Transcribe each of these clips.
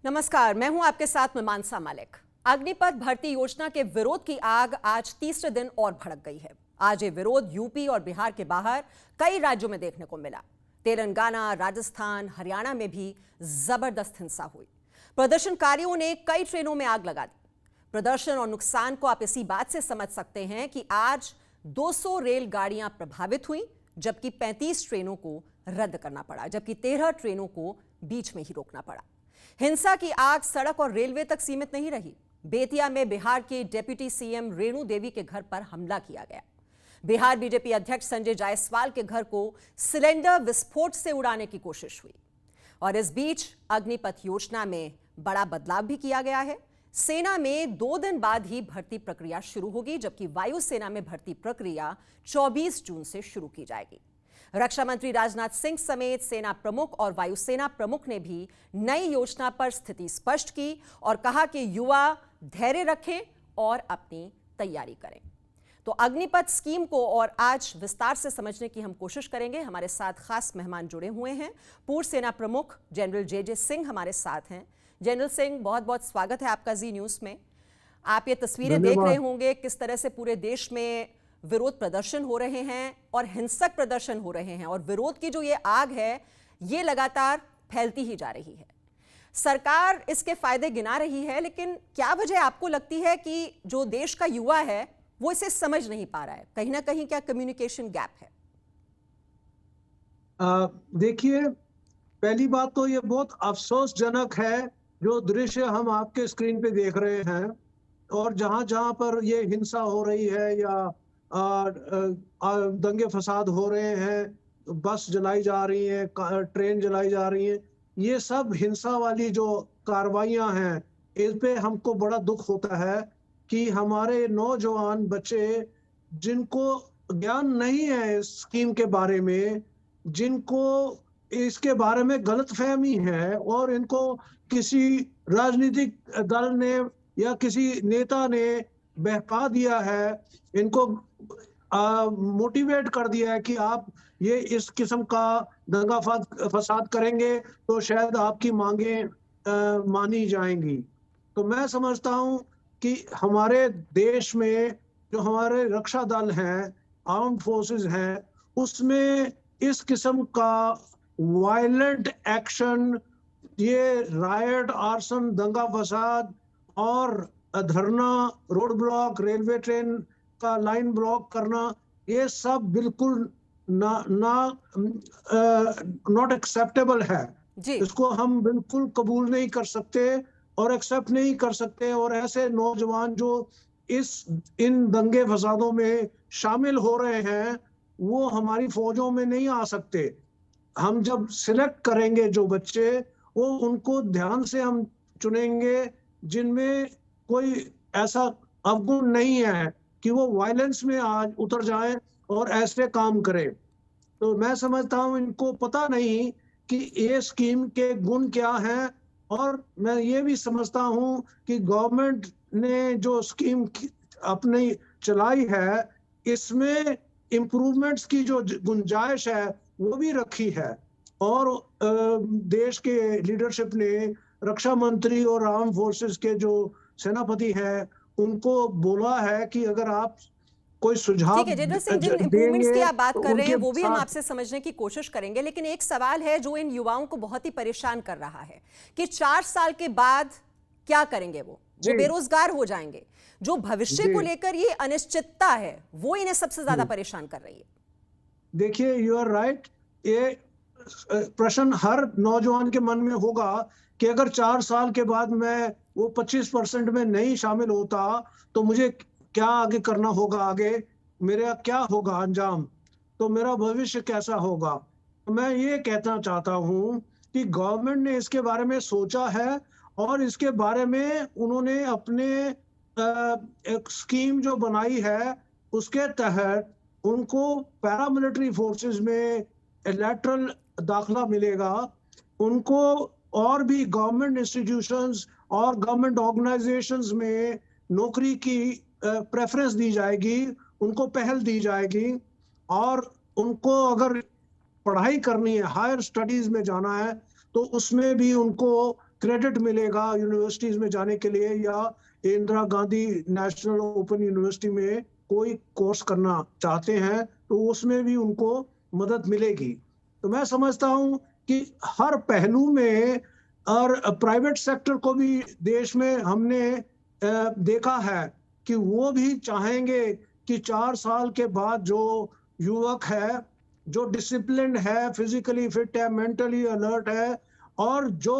नमस्कार, मैं हूं आपके साथ में मानसा मलिक। अग्निपथ भर्ती योजना के विरोध की आग आज तीसरे दिन और भड़क गई है। आज ये विरोध यूपी और बिहार के बाहर कई राज्यों में देखने को मिला। तेलंगाना, राजस्थान, हरियाणा में भी जबरदस्त हिंसा हुई। प्रदर्शनकारियों ने कई ट्रेनों में आग लगा दी। प्रदर्शन और नुकसान को आप इसी बात से समझ सकते हैं कि आज 200 रेलगाड़ियां प्रभावित हुई, जबकि 35 ट्रेनों को रद्द करना पड़ा, जबकि 13 ट्रेनों को बीच में ही रोकना पड़ा। हिंसा की आग सड़क और रेलवे तक सीमित नहीं रही। बेतिया में बिहार के डिप्टी सीएम रेणु देवी के घर पर हमला किया गया। बिहार बीजेपी अध्यक्ष संजय जायसवाल के घर को सिलेंडर विस्फोट से उड़ाने की कोशिश हुई। और इस बीच अग्निपथ योजना में बड़ा बदलाव भी किया गया है। सेना में 2 दिन बाद ही भर्ती प्रक्रिया शुरू होगी, जबकि वायुसेना में भर्ती प्रक्रिया 24 जून से शुरू की जाएगी। रक्षा मंत्री राजनाथ सिंह समेत सेना प्रमुख और वायुसेना प्रमुख ने भी नई योजना पर स्थिति स्पष्ट की और कहा कि युवा धैर्य रखें और अपनी तैयारी करें। तो अग्निपथ स्कीम को और आज विस्तार से समझने की हम कोशिश करेंगे। हमारे साथ खास मेहमान जुड़े हुए हैं। पूर्व सेना प्रमुख जनरल जे सिंह हमारे साथ हैं। जनरल सिंह, बहुत बहुत स्वागत है आपका जी न्यूज़ में। आप ये तस्वीरें देख रहे होंगे किस तरह से पूरे देश में विरोध प्रदर्शन हो रहे हैं और हिंसक प्रदर्शन हो रहे हैं, और विरोध की जो ये आग है ये लगातार फैलती ही जा रही है। सरकार इसके फायदे गिना रही है, लेकिन क्या वजह आपको लगती है कि जो देश का युवा है वो इसे समझ नहीं पा रहा है? कहीं ना कहीं क्या कम्युनिकेशन गैप है? देखिए, पहली बात तो ये बहुत अफसोसजनक है जो दृश्य हम आपके स्क्रीन पे देख रहे हैं, और जहां जहां पर ये हिंसा हो रही है या दंगे फसाद हो रहे हैं, बस जलाई जा रही है, ट्रेन जलाई जा रही है, ये सब हिंसा वाली जो कार्रवाइयां हैं, इस पे हमको बड़ा दुख होता है कि हमारे नौजवान बच्चे जिनको ज्ञान नहीं है इस स्कीम के बारे में, जिनको इसके बारे में गलतफहमी है, और इनको किसी राजनीतिक दल ने या किसी नेता ने बहका दिया है, इनको मोटिवेट कर दिया है कि आप ये इस किस्म का दंगा फसाद करेंगे तो शायद आपकी मांगे मानी जाएंगी। तो मैं समझता हूं कि हमारे देश में जो हमारे रक्षा दल हैं, आर्म्ड फोर्सेस हैं, उसमें इस किस्म का वायलेंट एक्शन, ये रायट, आर्सन, दंगा फसाद और धरना, रोड ब्लॉक, रेलवे ट्रेन का लाइन ब्लॉक करना, ये सब बिल्कुल नॉट एक्सेप्टेबल है। जी। इसको हम बिल्कुल कबूल नहीं कर सकते और एक्सेप्ट नहीं कर सकते। और ऐसे नौजवान जो इन दंगे फसादों में शामिल हो रहे हैं, वो हमारी फौजों में नहीं आ सकते। हम जब सिलेक्ट करेंगे जो बच्चे, वो उनको ध्यान से हम चुनेंगे जिनमें कोई ऐसा अवगुण नहीं है कि वो वायलेंस में आज उतर जाएं और ऐसे काम करें। तो मैं समझता हूं इनको पता नहीं कि ये स्कीम के गुण क्या हैं, और मैं ये भी समझता हूं कि गवर्नमेंट ने जो स्कीम अपनी चलाई है, इसमें इम्प्रूवमेंट्स की जो गुंजाइश है वो भी रखी है। और देश के लीडरशिप ने, रक्षा मंत्री और आर्म फोर्सेस के जो सेनापति हैं, उनको बोला है कि अगर आप कोई सुझाव ठीक है जनरल सिंह, जिन इंप्रूवमेंट्स की देंगे आप बात तो कर रहे हैं उनके वो भी हम साथ। आपसे समझने की कोशिश करेंगे, लेकिन एक सवाल है जो इन युवाओं को बहुत ही परेशान कर रहा है कि 4 साल के बाद क्या करेंगे वो जी बेरोजगार हो जाएंगे। जो भविष्य जी को लेकर ये अनिश्चितता है वो इन्हें सबसे ज्यादा जी। परेशान कर रही है। देखिए, यू आर राइट। ये प्रश्न हर नौजवान के मन में होगा कि अगर 4 साल के बाद मैं वो 25% में नहीं शामिल होता तो मुझे क्या आगे करना होगा, आगे मेरा क्या होगा अंजाम, तो मेरा भविष्य कैसा होगा। तो मैं ये कहना चाहता हूँ कि गवर्नमेंट ने इसके बारे में सोचा है, और इसके बारे में उन्होंने अपने एक स्कीम जो बनाई है, उसके तहत उनको पैरामिलिट्री फोर्सेस में लेटरल दाखला मिलेगा। उनको और भी गवर्नमेंट इंस्टीट्यूशंस और गवर्नमेंट ऑर्गेनाइजेशंस में नौकरी की प्रेफरेंस दी जाएगी, उनको पहल दी जाएगी। और उनको अगर पढ़ाई करनी है, हायर स्टडीज में जाना है, तो उसमें भी उनको क्रेडिट मिलेगा यूनिवर्सिटीज में जाने के लिए, या Indira Gandhi national open university में कोई कोर्स करना चाहते हैं तो उसमें भी उनको मदद मिलेगी। तो मैं समझता हूं कि हर पहलू में, और प्राइवेट सेक्टर को भी देश में हमने देखा है कि वो भी चाहेंगे कि 4 साल के बाद जो युवक है, जो डिसिप्लिन है, फिजिकली फिट है, मेंटली अलर्ट है और जो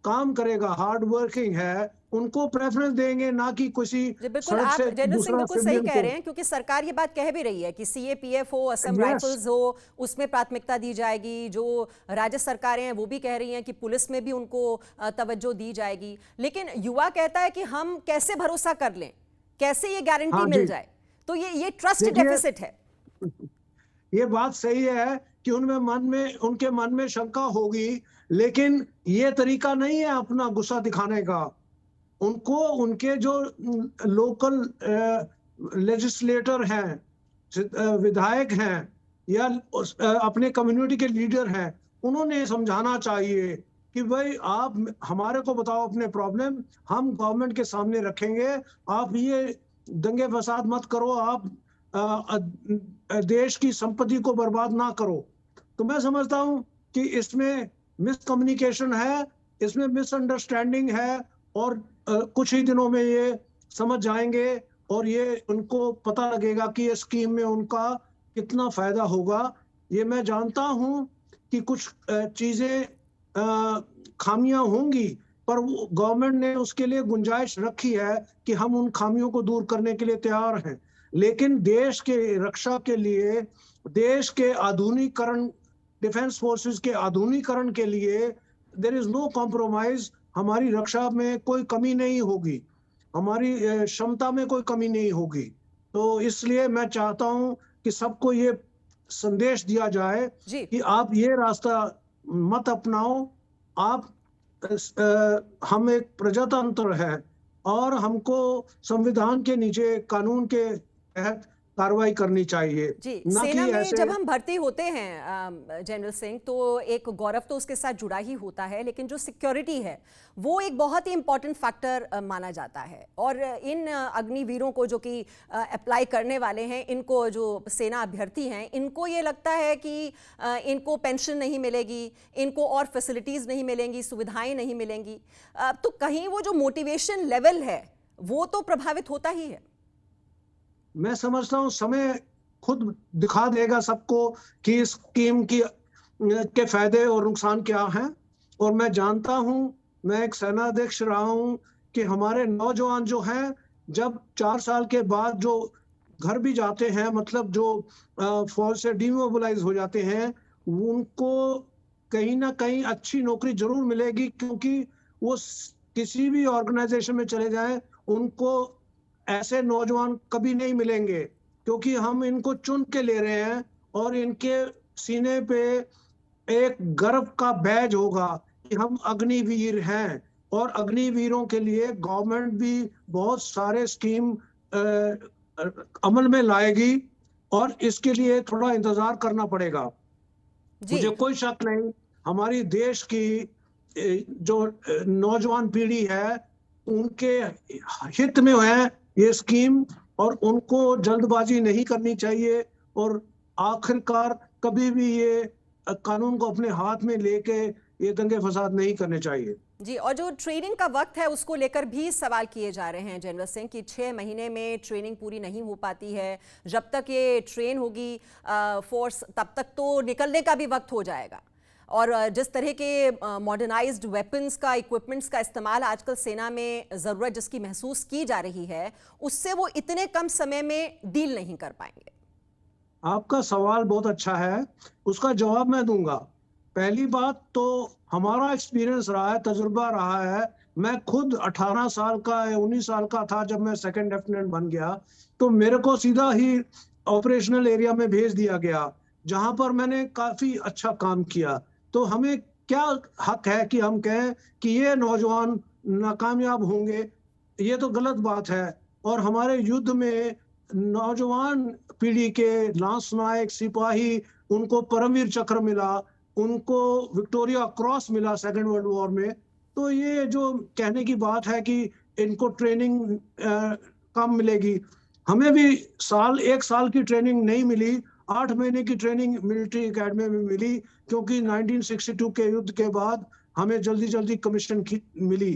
काम करेगा, हार्ड वर्किंग है, उनको प्रेफरेंस देंगे, ना कि किसी जी बिल्कुल, सड़क आप से जनरल सिंह दूसरा बिल्कुल सही सिविलियन कह को। रहे हैं, क्योंकि सरकार ये बात कह भी रही है कि सीएपीएफ हो, असम यस, राइफल्स हो, उसमें प्राथमिकता दी जाएगी। जो राज्य सरकारें हैं वो भी कह रही हैं कि पुलिस में भी उनको तवज्जो दी जाएगी। लेकिन युवा कहता है कि हम कैसे भरोसा कर लें, कैसे ये गारंटी हाँ मिल जी, जाए। तो ये ट्रस्ट देखिए डेफिसिट है। ये बात सही है कि उनके मन में शंका होगी, लेकिन ये तरीका नहीं है अपना गुस्सा दिखाने का। उनको उनके जो लोकल लेजिस्लेटर हैं, विधायक हैं, या अपने कम्युनिटी के लीडर हैं, उन्होंने समझाना चाहिए कि भाई आप हमारे को बताओ अपने प्रॉब्लम, हम गवर्नमेंट के सामने रखेंगे। आप ये दंगे फसाद मत करो, आप देश की संपत्ति को बर्बाद ना करो। तो मैं समझता हूं कि इसमें मिसकम्युनिकेशन है, इसमें मिसअंडरस्टैंडिंग है, और कुछ ही दिनों में ये समझ जाएंगे और ये उनको पता लगेगा कि ये स्कीम में उनका कितना फायदा होगा। ये मैं जानता हूं कि कुछ चीजें खामियां होंगी, पर गवर्नमेंट ने उसके लिए गुंजाइश रखी है कि हम उन खामियों को दूर करने के लिए तैयार हैं। लेकिन देश के रक्षा के लिए, देश के आधुनिकीकरण, डिफेंस फोर्सेस के आधुनिकीकरण के लिए देयर इज नो कॉम्प्रोमाइज। हमारी रक्षा में कोई कमी नहीं होगी, हमारी क्षमता में कोई कमी नहीं होगी। तो इसलिए मैं चाहता हूं कि सबको ये संदेश दिया जाए जी कि आप ये रास्ता मत अपनाओ। आप हम एक प्रजातंत्र है और हमको संविधान के नीचे, कानून के तहत कार्रवाई करनी चाहिए, जी, ना सेना कि में ऐसे। जब हम भर्ती होते हैं जनरल सिंह, तो एक गौरव तो उसके साथ जुड़ा ही होता है, लेकिन जो सिक्योरिटी है वो एक बहुत ही इंपॉर्टेंट फैक्टर माना जाता है। और इन अग्निवीरों को जो कि अप्लाई करने वाले हैं, इनको जो सेना अभ्यर्थी हैं, इनको ये लगता है कि इनको पेंशन नहीं मिलेगी, इनको और फैसिलिटीज़ नहीं मिलेंगी, सुविधाएं नहीं मिलेंगी। तो कहीं वो जो मोटिवेशन लेवल है वो तो प्रभावित होता ही है। मैं समझता हूँ समय खुद दिखा देगा सबको कि इस स्कीम की के फायदे और नुकसान क्या हैं। और मैं जानता हूँ, मैं एक सेनाध्यक्ष रहा हूँ, कि हमारे नौजवान जो हैं, जब 4 साल के बाद जो घर भी जाते हैं, मतलब जो फौज से डिमोबिलाइज हो जाते हैं, उनको कहीं ना कहीं अच्छी नौकरी जरूर मिलेगी, क्योंकि वो किसी भी ऑर्गेनाइजेशन में चले जाएं, उनको ऐसे नौजवान कभी नहीं मिलेंगे, क्योंकि हम इनको चुन के ले रहे हैं और इनके सीने पे एक गर्व का बैज होगा कि हम अग्निवीर हैं। और अग्निवीरों के लिए गवर्नमेंट भी बहुत सारे स्कीम अमल में लाएगी, और इसके लिए थोड़ा इंतजार करना पड़ेगा। जी मुझे कोई शक नहीं, हमारी देश की जो नौजवान पीढ़ी है, उनके हित में है ये स्कीम, और उनको जल्दबाजी नहीं करनी चाहिए। और आखिरकार कभी भी ये कानून को अपने हाथ में लेके ये दंगे फसाद नहीं करने चाहिए। जी, और जो ट्रेनिंग का वक्त है उसको लेकर भी सवाल किए जा रहे हैं जनरल सिंह कि 6 महीने में ट्रेनिंग पूरी नहीं हो पाती है। जब तक ये ट्रेन होगी फोर्स, तब तक तो निकलने का भी वक्त हो जाएगा। और जिस तरह के मॉडर्नाइज्ड वेपन्स का, इक्विपमेंट्स का इस्तेमाल आजकल सेना में ज़रूरत जिसकी महसूस की जा रही है, उससे वो इतने कम समय में डील नहीं कर पाएंगे। आपका सवाल बहुत अच्छा है, उसका जवाब मैं दूंगा। पहली बात तो हमारा एक्सपीरियंस रहा है, तजुर्बा रहा है। मैं खुद 18 साल का या 19 साल का था जब मैं सेकंड लेफ्टिनेंट बन गया, तो मेरे को सीधा ही ऑपरेशनल एरिया में भेज दिया गया, जहां पर मैंने काफी अच्छा काम किया। तो हमें क्या हक है कि हम कहें कि ये नौजवान नाकामयाब होंगे? ये तो गलत बात है। और हमारे युद्ध में नौजवान पीढ़ी के लांस नायक, सिपाही, उनको परमवीर चक्र मिला, उनको विक्टोरिया क्रॉस मिला सेकेंड वर्ल्ड वॉर में। तो ये जो कहने की बात है कि इनको ट्रेनिंग कम मिलेगी, हमें भी 1 साल की ट्रेनिंग नहीं मिली, 8 महीने की ट्रेनिंग मिलिट्री एकेडमी में मिली, क्योंकि 1962 के युद्ध के बाद हमें जल्दी जल्दी कमीशन मिली।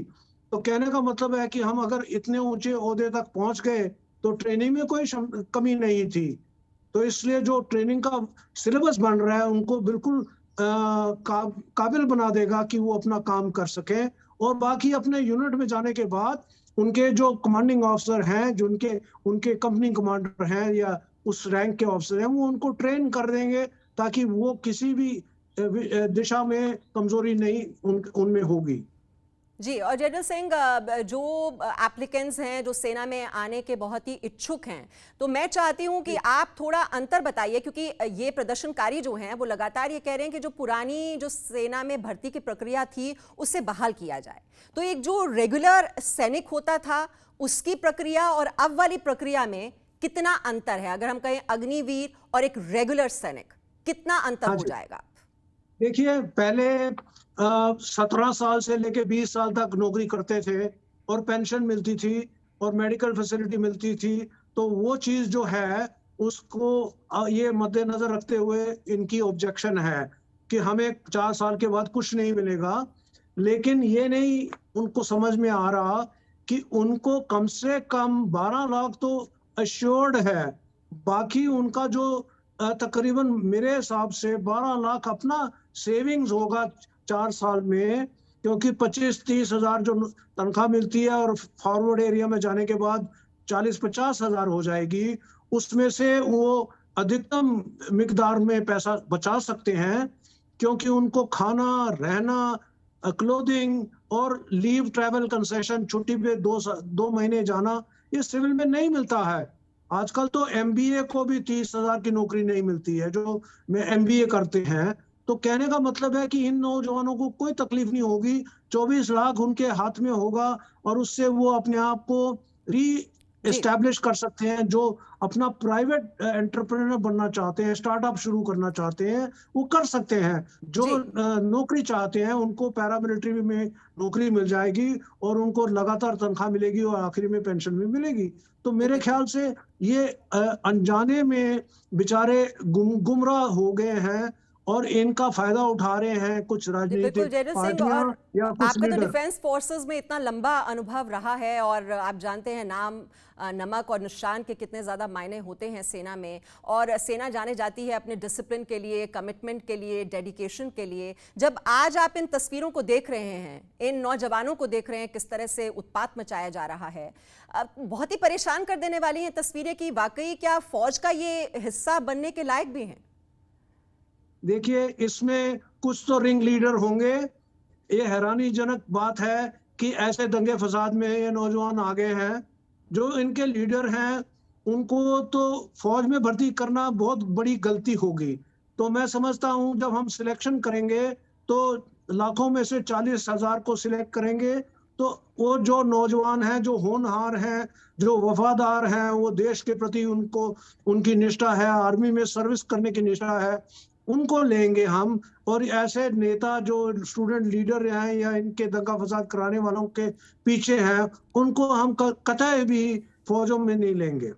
तो कहने का मतलब है कि हम अगर इतने ऊंचे ओहदे तक पहुंच गए तो ट्रेनिंग में कोई कमी नहीं थी। तो इसलिए जो ट्रेनिंग का सिलेबस बन रहा है उनको बिल्कुल काबिल बना देगा कि वो अपना काम कर सकें। और बाकी अपने यूनिट में जाने के बाद उनके जो कमांडिंग ऑफिसर हैं, जो उनके उनके कंपनी कमांडर हैं या उस रैंक के ऑफिसर हैं, वो उनको ट्रेन कर देंगे ताकि वो किसी भी दिशा में कमजोरी नहीं उनमें होगी। जी, और जनरल सिंह, जो एप्लीकेंट्स हैं जो सेना में आने के बहुत ही इच्छुक हैं, तो मैं चाहती हूं कि आप थोड़ा अंतर बताइए, क्योंकि ये प्रदर्शनकारी जो हैं वो लगातार ये कह रहे हैं कि जो पुरानी जो सेना में भर्ती की प्रक्रिया थी उसे बहाल किया जाए। तो एक जो रेगुलर सैनिक होता था उसकी प्रक्रिया और अब वाली प्रक्रिया में कितना अंतर है? अगर हम कहें अग्निवीर और एक रेगुलर सैनिक, कितना अंतर हाँ हो जी, जाएगा? देखिए पहले 17 साल से लेके 20 साल तक नौकरी करते थे और पेंशन मिलती थी और मेडिकल फैसिलिटी मिलती थी। तो वो चीज जो है उसको ये मद्देनजर रखते हुए इनकी ऑब्जेक्शन है कि हमें 4 साल के बाद कुछ नहीं मिलेगा। लेकिन ये नहीं उनको समझ में आ रहा कि उनको कम से कम 12 लाख तो अश्योर्ड है। बाकी उनका जो तकरीबन मेरे हिसाब से 12 लाख अपना सेविंग्स होगा 4 साल में, क्योंकि 25-30 हजार जो तनख्वाह मिलती है और फॉरवर्ड एरिया में जाने के बाद 40-50 हजार हो जाएगी, उसमें से वो अधिकतम मिकदार में पैसा बचा सकते हैं। क्योंकि उनको खाना, रहना, क्लोथिंग और लीव, ट्रैवल कंसेशन, छुट्टी पे 2 महीने जाना, ये सिविल में नहीं मिलता है। आजकल तो एमबीए को भी 30 हजार की नौकरी नहीं मिलती है जो में एमबीए करते हैं। तो कहने का मतलब है कि इन नौजवानों को कोई तकलीफ नहीं होगी, 24 लाख उनके हाथ में होगा और उससे वो अपने आप को री जी, एस्टैब्लिश कर सकते हैं। जो अपना प्राइवेट एंटरप्रेन्योर बनना चाहते हैं, स्टार्टअप शुरू करना चाहते हैं, वो कर सकते हैं। जो जी। नौकरी चाहते हैं उनको पैरामिलिट्री में नौकरी मिल जाएगी और उनको लगातार तनख्वाह मिलेगी और आखिरी में पेंशन भी मिलेगी। तो मेरे बिल्कुल। ख्याल से ये अनजाने में बेचारे गुमराह हो गए हैं और इनका फायदा उठा रहे हैं कुछ जी, बिल्कुल राजनीतिक जयरल सिंह, पार्टियां और या कुछ आपका तो लीडर। डिफेंस फोर्सेस में इतना लंबा अनुभव रहा है और आप जानते हैं नाम, नमक और निशान के कितने ज़्यादा मायने होते हैं सेना में। और सेना जाने जाती है अपने डिसिप्लिन के लिए, कमिटमेंट के लिए, डेडिकेशन के लिए। जब आज आप इन तस्वीरों को देख रहे हैं, इन नौजवानों को देख रहे हैं किस तरह से उत्पात मचाया जा रहा है, बहुत ही परेशान कर देने वाली हैं तस्वीरें कि वाकई क्या फौज का ये हिस्सा बनने के लायक भी हैं? देखिए इसमें कुछ तो रिंग लीडर होंगे। ये हैरानीजनक बात है कि ऐसे दंगे फसाद में ये नौजवान आ गए हैं। जो इनके लीडर हैं उनको तो फौज में भर्ती करना बहुत बड़ी गलती होगी। तो मैं समझता हूं जब हम सिलेक्शन करेंगे तो लाखों में से 40 हजार को सिलेक्ट करेंगे। तो वो जो नौजवान हैं, जो होनहार हैं, जो वफादार हैं, वो देश के प्रति उनको उनकी निष्ठा है, आर्मी में सर्विस करने की निष्ठा है, उनको लेंगे हम। और ऐसे नेता जो स्टूडेंट लीडर हैं या इनके दंगा फसाद कराने वालों के पीछे हैं, उनको हम कतई भी फौजों में नहीं लेंगे।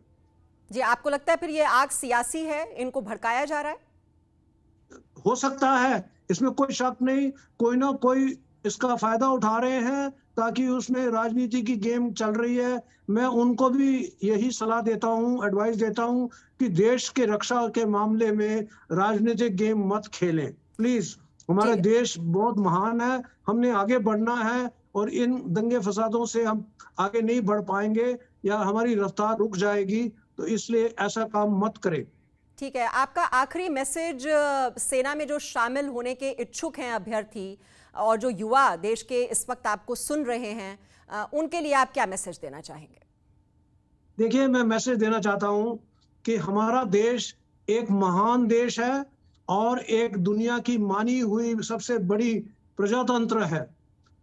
जी, आपको लगता है फिर ये आग सियासी है, इनको भड़काया जा रहा है? हो सकता है, इसमें कोई शक नहीं। कोई ना कोई इसका फायदा उठा रहे हैं ताकि उसमें राजनीति की गेम चल रही है। मैं उनको भी यही सलाह देता हूं, एडवाइस देता हूं कि देश के रक्षा के मामले में राजनीतिक गेम मत खेलें प्लीज। हमारा जी, देश बहुत महान है, हमने आगे बढ़ना है और इन दंगे फसादों से हम आगे नहीं बढ़ पाएंगे या हमारी रफ्तार रुक जाएगी। तो इसलिए ऐसा काम मत करें। ठीक है। आपका आखिरी मैसेज सेना में जो शामिल होने के इच्छुक हैं अभ्यर्थी और जो युवा देश के इस वक्त आपको सुन रहे हैं, उनके लिए आप क्या मैसेज देना चाहेंगे? देखिए मैं मैसेज देना चाहता हूं कि हमारा देश एक महान देश है और एक दुनिया की मानी हुई सबसे बड़ी प्रजातंत्र है।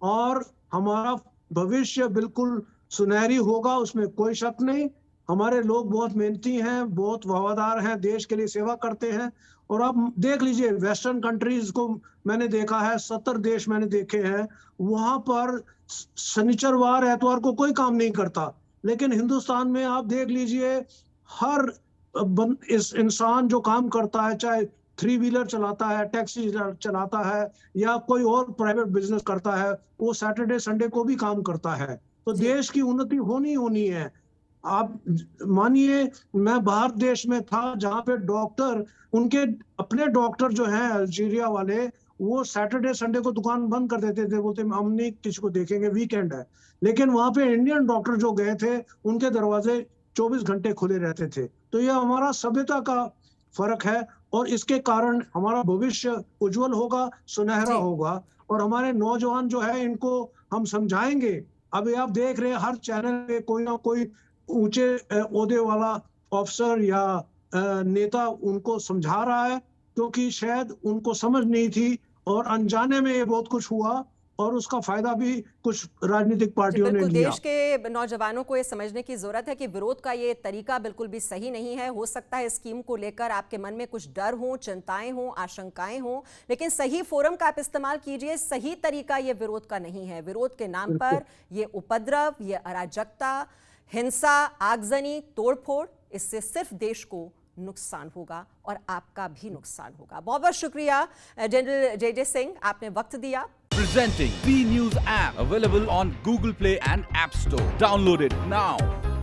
और हमारा भविष्य बिल्कुल सुनहरी होगा, उसमें कोई शक नहीं। हमारे लोग बहुत मेहनती हैं, बहुत वफादार हैं, देश के लिए सेवा करते हैं और आप देख लीजिए वेस्टर्न कंट्रीज को मैंने देखा है, 70 देश मैंने देखे हैं, वहां पर शनिचरवार एतवार को कोई काम नहीं करता। लेकिन हिंदुस्तान में आप देख लीजिए, हर इस इंसान जो काम करता है, चाहे 3 व्हीलर चलाता है, टैक्सी चलाता है या कोई और प्राइवेट बिजनेस करता है, वो सैटरडे संडे को भी काम करता है। तो जी। देश की उन्नति होनी है। आप मानिए, मैं बाहर देश में था जहां पे डॉक्टर, उनके अपने डॉक्टर जो हैं अल्जीरिया वाले, वो सैटरडे संडे को दुकान बंद कर देते थे, बोलते हम नहीं किसी को देखेंगे, वीकेंड है। लेकिन वहां पे इंडियन डॉक्टर जो गए थे, उनके दरवाजे 24 घंटे खुले रहते थे। तो यह हमारा सभ्यता का फर्क है और इसके कारण हमारा भविष्य उज्जवल होगा, सुनहरा जी। होगा। और हमारे नौजवान जो है, इनको हम समझाएंगे। अभी आप देख रहे हैं हर चैनल पे कोई ना कोई ऊंचे ओहदे वाला अफसर या नेता उनको समझा रहा है, क्योंकि शायद उनको समझ नहीं थी और अनजाने में ये बहुत कुछ हुआ और उसका फायदा भी कुछ राजनीतिक जी, पार्टियों ने बिल्कुल लिया। देश के नौजवानों को ये समझने की जरूरत है कि विरोध का ये तरीका बिल्कुल भी सही नहीं है। हो सकता है स्कीम को लेकर आपके मन में कुछ डर हो, चिंताएं हो, आशंकाएं हो, लेकिन सही फोरम का आप इस्तेमाल कीजिए। सही तरीका ये विरोध का नहीं है। विरोध के नाम पर ये उपद्रव, ये अराजकता, हिंसा, आगजनी, तोड़फोड़, इससे सिर्फ देश को नुकसान होगा और आपका भी नुकसान होगा। बहुत बहुत शुक्रिया जनरल जे सिंह, आपने वक्त दिया। Presenting B News app, available on Google Play and App Store. Download it now.